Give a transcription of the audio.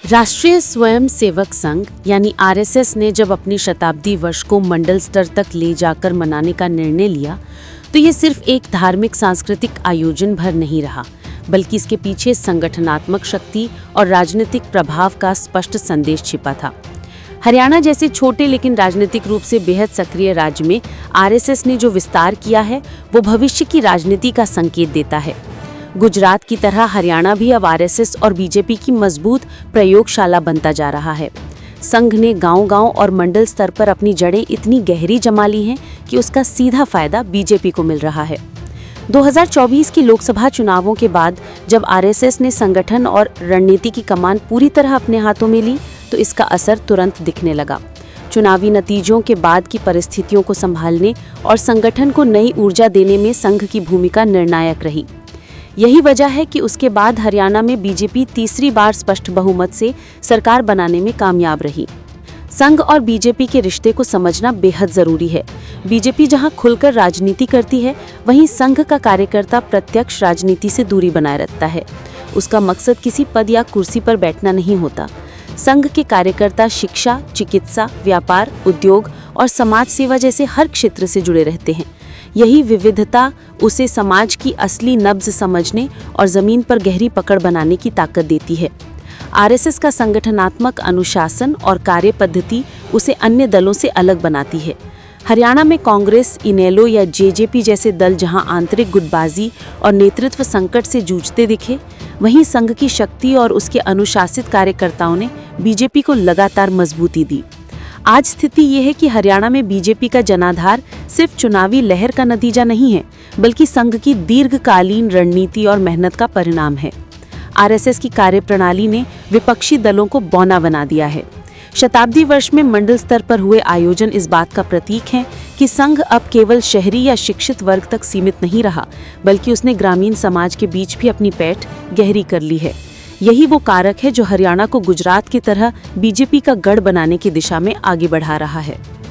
राष्ट्रीय स्वयं सेवक संघ यानी आरएसएस ने जब अपनी शताब्दी वर्ष को मंडल स्तर तक ले जाकर मनाने का निर्णय लिया तो ये सिर्फ एक धार्मिक सांस्कृतिक आयोजन भर नहीं रहा, बल्कि इसके पीछे संगठनात्मक शक्ति और राजनीतिक प्रभाव का स्पष्ट संदेश छिपा था। हरियाणा जैसे छोटे लेकिन राजनीतिक रूप से बेहद सक्रिय राज्य में आरएसएस ने जो विस्तार किया है वो भविष्य की राजनीति का संकेत देता है। गुजरात की तरह हरियाणा भी अब आरएसएस और बीजेपी की मजबूत प्रयोगशाला बनता जा रहा है। संघ ने गांव-गांव और मंडल स्तर पर अपनी जड़ें इतनी गहरी जमा ली हैं कि उसका सीधा फायदा बीजेपी को मिल रहा है। 2024 की लोकसभा चुनावों के बाद जब आरएसएस ने संगठन और रणनीति की कमान पूरी तरह अपने हाथों में ली तो इसका असर तुरंत दिखने लगा। चुनावी नतीजों के बाद की परिस्थितियों को संभालने और संगठन को नई ऊर्जा देने में संघ की भूमिका निर्णायक रही। यही वजह है कि उसके बाद हरियाणा में बीजेपी तीसरी बार स्पष्ट बहुमत से सरकार बनाने में कामयाब रही। संघ और बीजेपी के रिश्ते को समझना बेहद जरूरी है। बीजेपी जहां खुलकर राजनीति करती है, वहीं संघ का कार्यकर्ता प्रत्यक्ष राजनीति से दूरी बनाए रखता है। उसका मकसद किसी पद या कुर्सी पर बैठना नहीं होता। संघ के कार्यकर्ता शिक्षा, चिकित्सा, व्यापार, उद्योग और समाज सेवा जैसे हर क्षेत्र से जुड़े रहते हैं। यही विविधता उसे समाज की असली नब्ज समझने और जमीन पर गहरी पकड़ बनाने की ताकत देती है। आरएसएस का संगठनात्मक अनुशासन और कार्य पद्धति उसे अन्य दलों से अलग बनाती है। हरियाणा में कांग्रेस, इनेलो या जेजेपी जैसे दल जहां आंतरिक गुटबाजी और नेतृत्व संकट से जूझते दिखे, वहीं संघ की शक्ति और उसके अनुशासित कार्यकर्ताओं ने बीजेपी को लगातार मजबूती दी। आज स्थिति ये है कि हरियाणा में बीजेपी का जनाधार सिर्फ चुनावी लहर का नतीजा नहीं है, बल्कि संघ की दीर्घकालीन रणनीति और मेहनत का परिणाम है। आरएसएस की कार्यप्रणाली ने विपक्षी दलों को बौना बना दिया है। शताब्दी वर्ष में मंडल स्तर पर हुए आयोजन इस बात का प्रतीक है कि संघ अब केवल शहरी या शिक्षित वर्ग तक सीमित नहीं रहा, बल्कि उसने ग्रामीण समाज के बीच भी अपनी पैठ गहरी कर ली है। यही वो कारक है जो हरियाणा को गुजरात की तरह बीजेपी का गढ़ बनाने की दिशा में आगे बढ़ा रहा है।